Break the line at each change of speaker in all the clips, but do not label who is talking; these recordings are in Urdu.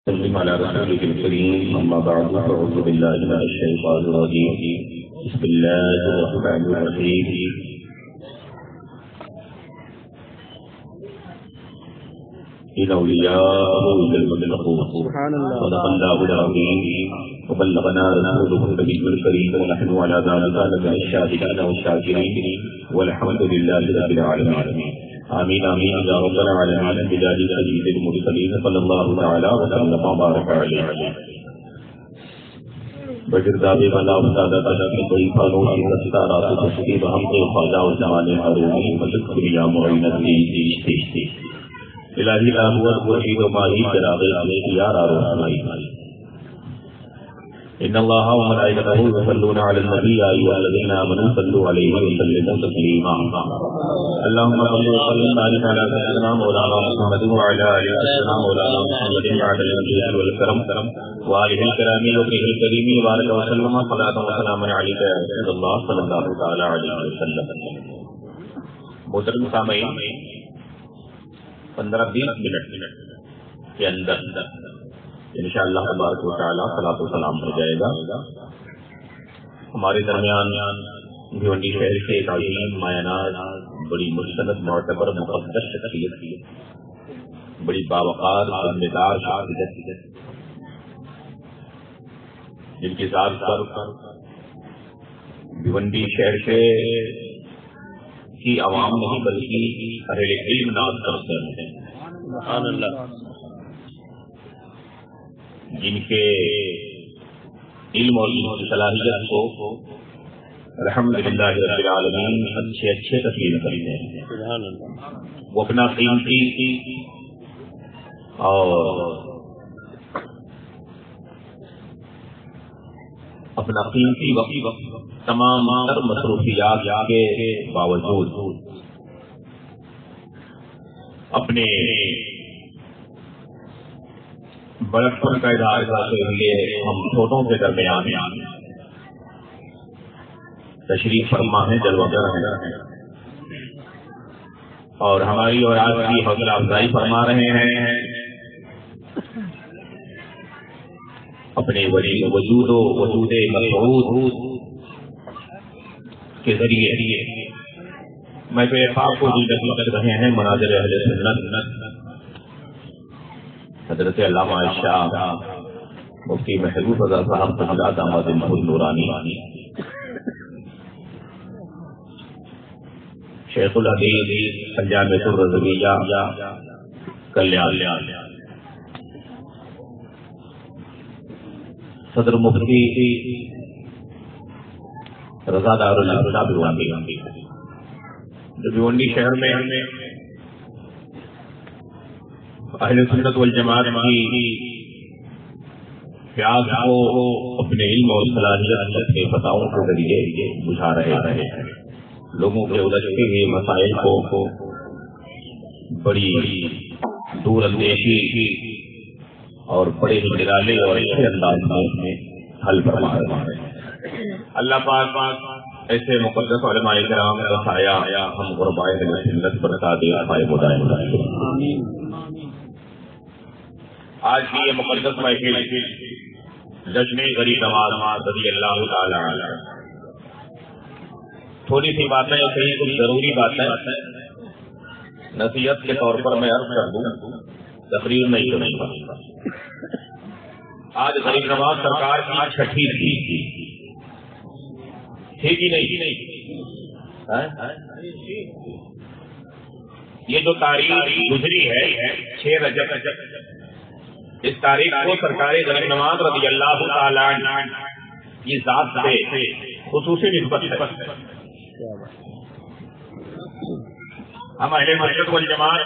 سلم على رسولك الكريم أما بعد فأعوذ بالله من الشيطان الرجيم بسم الله الرحمن الرحيم إن أولياءه يتقون صدق الله العظيم وبلغنا رسوله النبي الكريم ونحن على ذلك من الشاهدين والشاكرين والحمد لله رب العالمين آمين آمين يا رب العالمين بجاه سيد المرسلين صلی اللہ تعالی وسلم وبارک علیہ بجرداب والا استاد تعالی کی کوئی فانوس دستارات تشکیل ہم کو خواجہ و جمال حرومی شکریہ معینت کی الہی احمد مرشد و ماہی چراغ اختیار اور روشنائی ان اللہ و ملائکتہ یصلون علی النبی یا ایھا الذین آمنوا صلوا علیہ وسلموا تسلیما اللهم صل وسلم وبارك على سيدنا مولانا محمد وعلى آل سيدنا مولانا محمد وعلى الجلال والكرم وآله الكرام وصحبه الكريم وبارك وسلم صلاة وسلاما عليك يا رسول الله صلی اللہ تعالی علیہ وسلم. محترم سامعین، 15-20 منٹ کے اندر انشاءاللہ تبارک و تعالی صلاۃ و سلام ہو جائے گا. ہمارے درمیان بھیونڈی شہر سے ایک عظیم مایاناز بڑی مستند معتبر مقدس شخصیت، بڑی باوقار ذمہ دار شخصیت، جن کی ذات پر بھیونڈی شہر سے کی عوام نہیں بلکہ اہل علم ناز کرتے ہیں. سبحان اللہ. جن کے علم اور صلاحیت کو الحمدللہ رب العالمین اچھے تسلیم کرتے ہیں. وہ اپنا قیمتی اور اپنا قیمتی وقت تمام مصروفیات کے باوجود اپنے بڑکپن کا اظہار کرتے ہوئے ہم چھوٹوں کے درمیان تشریف فرما ہے، جلوگر ہیں اور ہماری اور آج کی حوصلہ افزائی فرما رہے ہیں. اپنے وجود و وجود مسعود کے ذریعے میں تو آپ کو بخش رہے ہیں مناظر اہل سنت حضرت علامہ شاہ مفتی محبوب رضا صاحب تحلا داماد محمود نورانی، شیخ الحدیث سنجامہ الرضویہ کلیان، صدر مفتی رضا دار اللہ بھیونڈی. جو بھیونڈی شہر میں اہل سنت والجماعت کی پیاس کو اپنے علم اور صلاحیت کے فتاووں کے ذریعے بجھا رہے ہیں. لوگوں کے الجھتے ہوئے مسائل کو بڑی دور اندیشی اور بڑے نرالے اور اچھے انداز میں حل فرما رہے ہیں. اللہ پاک ایسے مقدس علماء کرام کا سایہ ہم غرباء سنت پر دے پائے بدائے. آج کی یہ مقدس محفل جشن غریب نواز رضی اللہ تعالی عنہ. تھوڑی سی باتیں کہیں کچھ ضروری باتیں نصیحت کے طور پر میں عرض کر دوں، تقریر نہیں کروں گا. آج غریب نواز سرکار کی 6ٹھی تھی کہ نہیں؟ یہ جو تاریخ گزری ہے 6 رجب، اس تاریخ کو سرکار غریب نواز رضی اللہ تعالی عنہ کی ذات سے خصوصی نسبت ہے. ہم اہل سنت والجماعت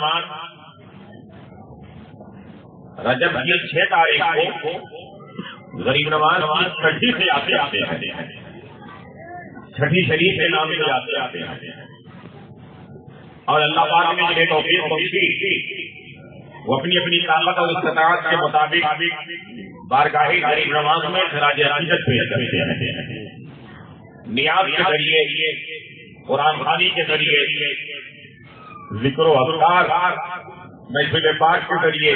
رجب کی 6 تاریخ کو غریب نواز 6ٹھی سے آتے ہیں، 6ٹھی شریف کے نام سے آتے ہیں. اور اللہ پاک نے جنہیں توفیق بخشی وہ اپنی طاقت اور استطاعت کے مطابق بارگاہ غریب نواز میں خراج عقیدت پیش کرتے ہیں. نیاز کے ذریعے، قرآن خوانی کے ذریعے، ذکر و اذکار محفل پاک کے ذریعے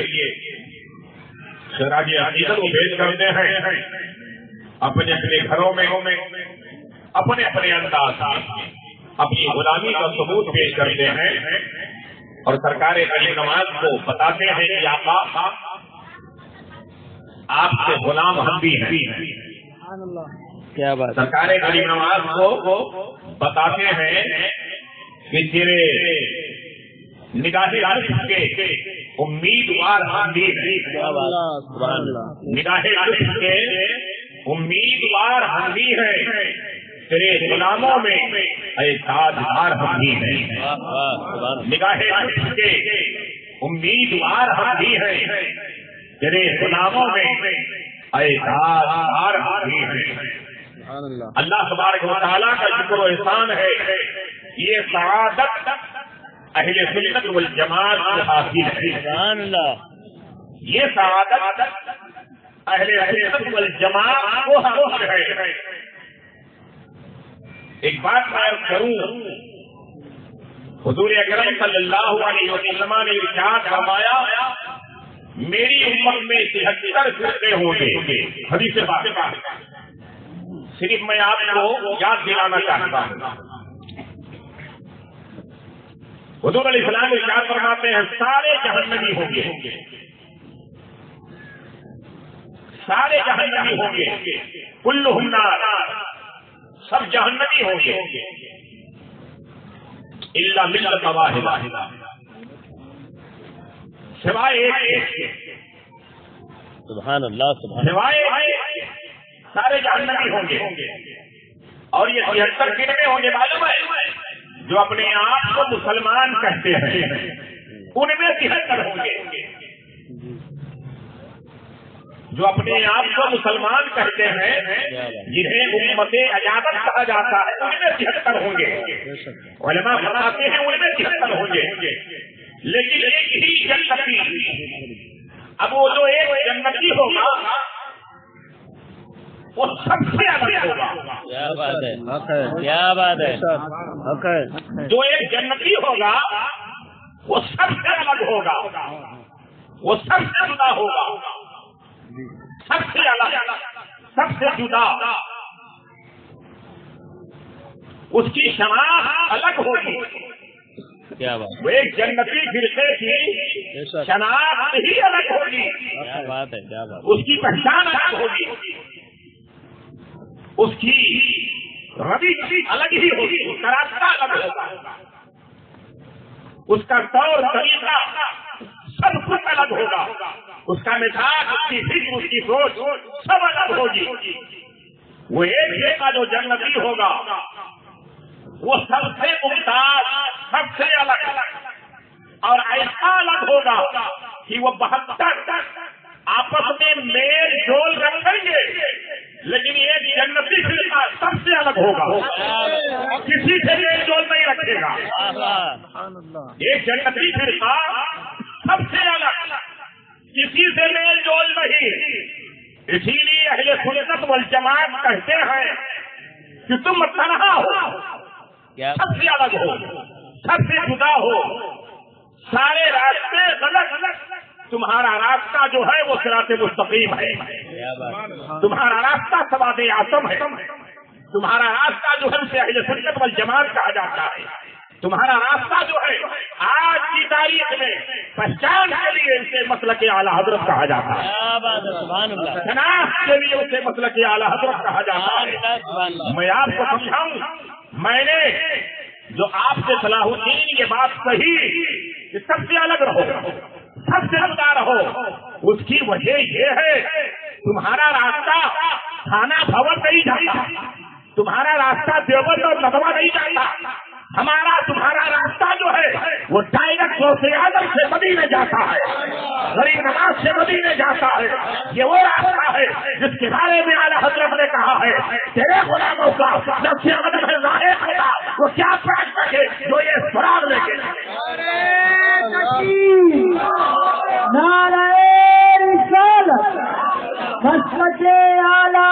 خراج عقیدت کو پیش کرتے ہیں اپنے اپنے گھروں میں اپنے اپنے انداز میں اپنی غلامی کا ثبوت پیش کرتے ہیں اور سرکار غریب نواز کو بتاتے ہیں کہ آقا آپ سے غلام ہم بھی ہیں.
کیا بات.
سرکار غریب نواز کو بتاتے ہیں کہ تیرے نگاہ عرش کے امیدوار ہم بھی ہیں. نگاہ عرش کے امیدوار ہم بھی ہیں. تیرے غلاموں میں اے تاجدار ہم بھی ہیں. نگاہ عرش کے امیدوار ہم بھی ہیں. تیرے غلاموں میں اے تاجدار ہم بھی ہیں. اللہ تبارک و تعالیٰ کا شکر و احسان ہے. یہ سعادت اہل سنت والجماعت کو حاصل ہے. یہ سعادت اہل سنت والجماعت کو حاصل ہے. ایک بات میں عرض کروں، حضور اکرم صلی اللہ علیہ وسلم نے ارشاد فرمایا میری امت میں 73 فرقے ہوں گے. حدیث پاک صرف میں آپ کو یاد دلانا چاہتا ہوں. حضور علیہ السلام ارشاد فرماتے ہیں سارے جہنمی ہوں گے. سارے جہنمی ہوں گے. کلہم نار، سب جہنمی ہوں گے الا ملت واحدہ، سوائے ایک.
سبحان اللہ سبحان
سوائے سارے جہنمی ہوں گے. اور یہ 73 فرقے ہوں گے. معلوم ہے جو اپنے آپ کو مسلمان کہتے ہیں ان میں 73 ہوں گے. جو اپنے آپ کو مسلمان کہتے ہیں جنہیں امت عجابت کہا جاتا ہے ان میں 73 ہوں گے. علماء فرماتے ہیں ان میں 73 ہوں گے. لیکن ایک ہی جنتی، اب وہ جو ایک جنتی ہوگا وہ سب سے الگ ہوگا.
کیا بات ہے، کیا بات ہے.
جو ایک جنتی ہوگا وہ سب سے الگ ہوگا، وہ سب سے جدا ہوگا، سب سے الگ، سب سے جدا. اس کی شناخت الگ ہوگی.
کیا بات.
وہ ایک جنتی فرقے کی شناخت ہی الگ ہوگی.
کیا بات ہے، کیا بات.
اس کی پہچان الگ ہوگی، اس کی روش الگ ہی ہوگی، اس کا راستہ الگ ہوگا، اس کا طور طریقہ سب کچھ الگ ہوگا. اس کا مزاج، اس کی فکر، اس کی سوچ سب الگ ہوگی. وہ ایک کا جو جنتی ہوگا وہ سب سے ممتاز، سب سے الگ اور ایسا الگ ہوگا کہ وہ 72 آپس میں میل جول رکھیں گے، لیکن ایک جنتی فرقہ سب سے الگ ہوگا، کسی سے میل جول نہیں رکھے گا. ایک جنتی فرقہ سب سے الگ، کسی سے میل جول نہیں. اسی لیے اہل سنت والجماعت کہتے ہیں کہ تم تنہا ہو، سب سے الگ ہو، سب سے جدا ہو، سارے راستے غلط. تمہارا راستہ جو ہے وہ صراط مستقیم ہے. تمہارا راستہ سواد اعظم ہے. تمہارا راستہ جو ہے اسے اہل سنت والجماعت کہا جاتا ہے. تمہارا راستہ جو ہے آج کی تاریخ میں پہچان کے لیے اسے مسلک اعلیٰ حضرت کہا جاتا ہے. شناخت کے لیے اسے مسلک اعلیٰ حضرت کہا جاتا ہے. میں آپ کو سمجھاؤں، میں نے جو آپ سے صلاح الدین یہ بات کہی کہ سب سے الگ رہو، سب سے جدا رہو، اس کی وجہ یہ ہے تمہارا راستہ تھانہ بھون نہیں جاتا، تمہارا راستہ دیوبند اور ندوہ نہیں جاتا. تمہارا راستہ جو ہے وہ ڈائریکٹ غوث اعظم سے مدینے جاتا ہے، غریب نواز سے مدینے جاتا ہے. یہ وہ راستہ ہے جس کے بارے میں اعلیٰ حضرت نے کہا ہے تیرے غلاموں کا نفس عدم ہے ظاہر ہوگا وہ کیا پاس سکے جو یہ سراغ لے کے
نعرہ رسالت مسلک اعلیٰ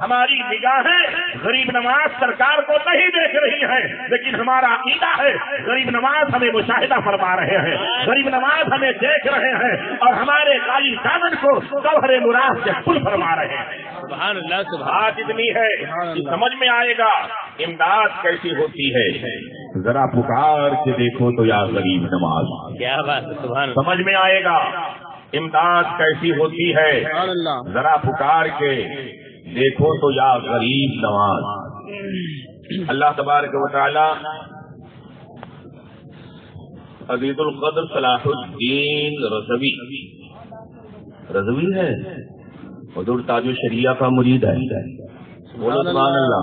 ہماری نگاہیں غریب نواز سرکار کو نہیں دیکھ رہی ہیں، لیکن ہمارا عقیدہ ہے غریب نواز ہمیں مشاہدہ فرما رہے ہیں، غریب نواز ہمیں دیکھ رہے ہیں اور ہمارے قالی دامن کو گوہر مراد سے پل فرما رہے ہیں۔
سبحان اللہ سبحان
بات اتنی ہے کہ سمجھ میں آئے گا امداد کیسی ہوتی ہے، ذرا پکار کے دیکھو تو یا غریب نواز،
کیا بات ہے سبحان اللہ۔
سمجھ میں آئے گا امداد کیسی ہوتی ہے، ذرا پکار کے دیکھو تو یا غریب نواز۔ اللہ تبارک و تعالی عزیز القدر صلاح الدین رضوی ہے، حضور تاج الشریعہ کا مرید ہے، بولو سبحان اللہ۔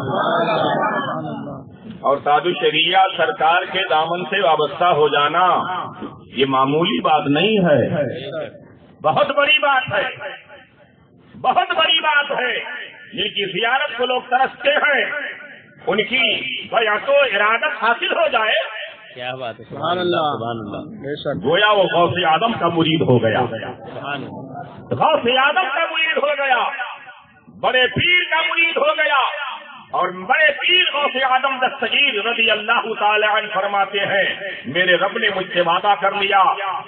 اور تاج الشریعہ سرکار کے دامن سے وابستہ ہو جانا یہ معمولی بات نہیں ہے، بہت بڑی بات ہے، بہت بڑی بات ہے۔ جن کی زیارت کو لوگ ترستے ہیں ان کی بیعت و ارادت حاصل ہو جائے،
کیا بات ہے سبحان اللہ سبحان اللہ۔
گویا وہ غوث اعظم کا مرید ہو گیا،
سبحان اللہ۔
غوث اعظم کا مرید ہو گیا، بڑے پیر کا مرید ہو گیا۔ اور بڑے پیر غوث اعظم دستگیر رضی اللہ تعالی عنہ فرماتے ہیں میرے رب نے مجھ سے وعدہ کر لیا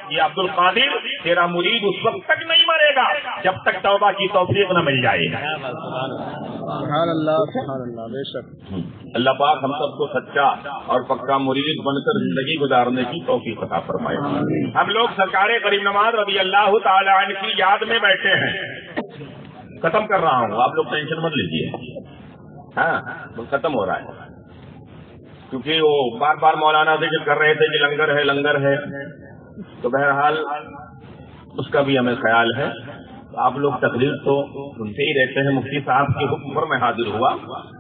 یہ عبد القادر تیرا مرید اس وقت تک نہیں مرے گا جب تک توبہ کی توفیق نہ مل جائے گا۔
سبحان اللہ سبحان اللہ، بے شک
اللہ پاک ہم سب کو سچا اور پکا مرید بن کر زندگی گزارنے کی توفیق عطا فرمائے۔ ہم لوگ سرکار غریب نواز رضی اللہ تعالی عنہ کی یاد میں بیٹھے ہیں، ختم کر رہا ہوں، آپ لوگ ٹینشن مت لیجیے، ہاں ختم ہو رہا ہے، کیونکہ وہ بار بار مولانا ذکر کر رہے تھے کہ لنگر ہے لنگر ہے، تو بہرحال اس کا بھی ہمیں خیال ہے۔ آپ لوگ تقریر تو سنتے ہی رہتے ہیں، مفتی صاحب کے حکم پر میں حاضر ہوا،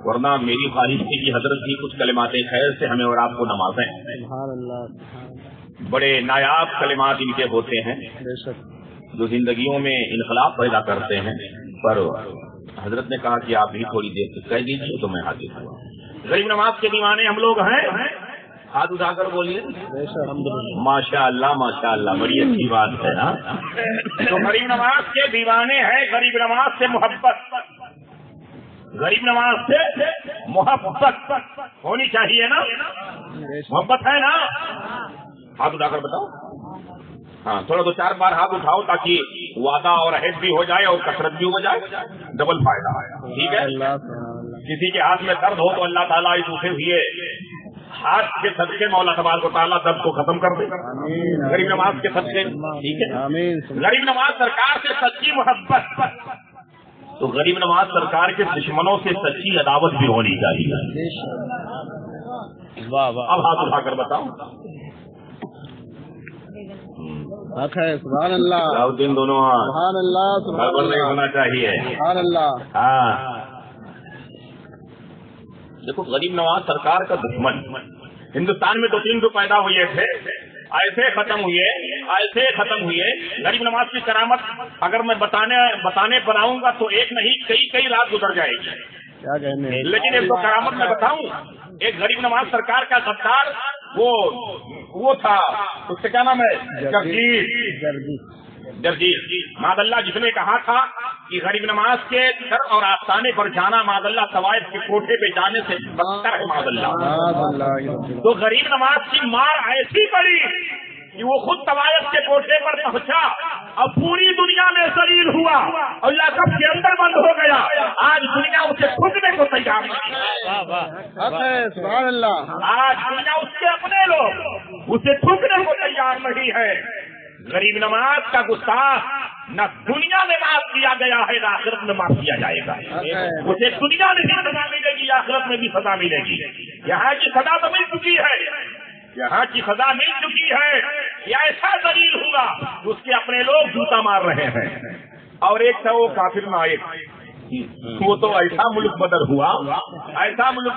ورنہ میری خواہش تھی کہ حضرت کی کچھ کلمات خیر سے ہمیں اور آپ کو نوازیں۔
سبحان اللہ،
بڑے نایاب کلمات ان کے ہوتے ہیں جو زندگیوں میں انقلاب پیدا کرتے ہیں، پر حضرت نے کہا کہ آپ بھی تھوڑی دیر تک کہہ دیجیے تو میں حاضر ہوا۔ غریب نواز کے دیوانے ہم لوگ ہیں، ہاتھ اٹھا کر بولیے ماشاء اللہ ماشاء اللہ، بڑی اچھی بات ہے نا۔ تو غریب نواز کے دیوانے ہیں، غریب نواز سے محبت، غریب نواز سے محبت ہونی چاہیے نا، محبت ہے نا؟ ہاتھ اٹھا کر بتاؤ، ہاں تھوڑا دو چار بار ہاتھ اٹھاؤ تاکہ وعدہ اور عہد بھی ہو جائے اور کثرت بھی ہو جائے، ڈبل فائدہ ہے، ٹھیک ہے؟ کسی کے ہاتھ میں درد ہو تو اللہ تعالیٰ اس اٹھے ہوئے ہاتھ کے صدقے مولا تبارک و تعالیٰ درد کو ختم کر دے، غریب نواز کے صدقے، ٹھیک ہے؟ غریب نواز سرکار سے سچی محبت، تو غریب نواز سرکار کے دشمنوں سے سچی عداوت بھی ہونی چاہیے۔
واہ واہ،
اب ہاتھ اٹھا کر بتاؤ،
سبحان اللہ
دن دونوں ہاتھ،
سبحان اللہ
گڑبڑ نہیں ہونا چاہیے۔
سبحان اللہ۔
ہاں دیکھو غریب نواز سرکار کا دشمن ہندوستان میں 2-3 جو پیدا ہوئے تھے ایسے ختم ہوئے۔ غریب نواز کی کرامت اگر میں بتانے پر آؤں گا تو ایک نہیں کئی رات گزر جائے گی،
کیا کہنے،
لیکن ایک تو کرامت میں بتاؤں، ایک غریب نواز سرکار کا غدار وہ تھا، اس سے کیا نام ہے، جرجیز ماد اللہ، جس نے کہا تھا کہ غریب نواز کے سر اور آستانے پر جانا ماد اللہ طوائف کے کوٹھے پہ جانے سے بدتر ہے ماد اللہ۔ تو غریب نواز کی مار ایسی پڑی کہ وہ خود طوائف کے کوٹھے پر پہنچا اور پوری دنیا میں ذلیل ہوا، اللہ سب کے اندر بند ہو گیا، آج دنیا اسے ٹھکنے کو تیار نہیں،
سبحان اللہ،
آج دنیا اس کے اپنے لوگ اسے ٹھکنے کو تیار نہیں ہے۔ غریب نواز کا گستاخ نہ دنیا میں معاف کیا گیا ہے نہ آخرت میں معاف کیا جائے گا، اسے دنیا میں بھی سزا ملے گی، آخرت میں بھی سزا ملے گی۔ یہاں کی سزا تو مل چکی ہے، یہاں کی سزا مل چکی ہے، یہ ایسا ذلیل ہوا اس کے اپنے لوگ جوتا مار رہے ہیں۔ اور ایک تھا وہ کافر نائب، وہ تو ایسا ملک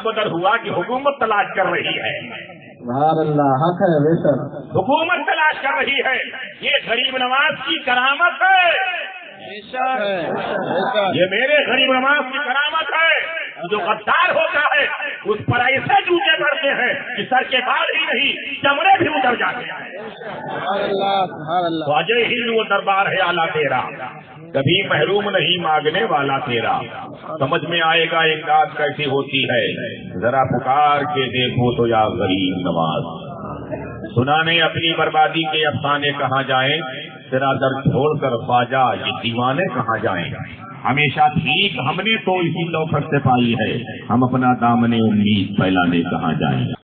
بدر ہوا کہ حکومت تلاش کر رہی ہے،
سبحان اللہ، حق ہے بے شک،
حکومت تلاش کر رہی ہے۔ یہ غریب نواز کی کرامت ہے، یہ میرے غریب نواز کی کرامت ہے۔ جو غدار ہوتا ہے اس پر ایسے جوتے پڑتے ہیں کہ سر کے بال ہی نہیں چمڑے بھی اتر جاتے ہیں۔
سبحان اللہ، سبحان اللہ،
خواجہ ہند وہ دربار ہے اعلیٰ تیرا، کبھی محروم نہیں مانگنے والا تیرا، سمجھ میں آئے گا امداد کیسی ہوتی ہے، ذرا پکار کے دیکھو تو یا غریب نواز۔ سنانے اپنی بربادی کے افسانے کہاں جائیں، تیرا درد چھوڑ کر خواجہ یہ دیوانے کہاں جائیں۔ ہمیشہ ٹھیک ہم نے تو اسی توفیق سے پائی ہے، ہم اپنا دامن امید پھیلانے کہاں جائیں۔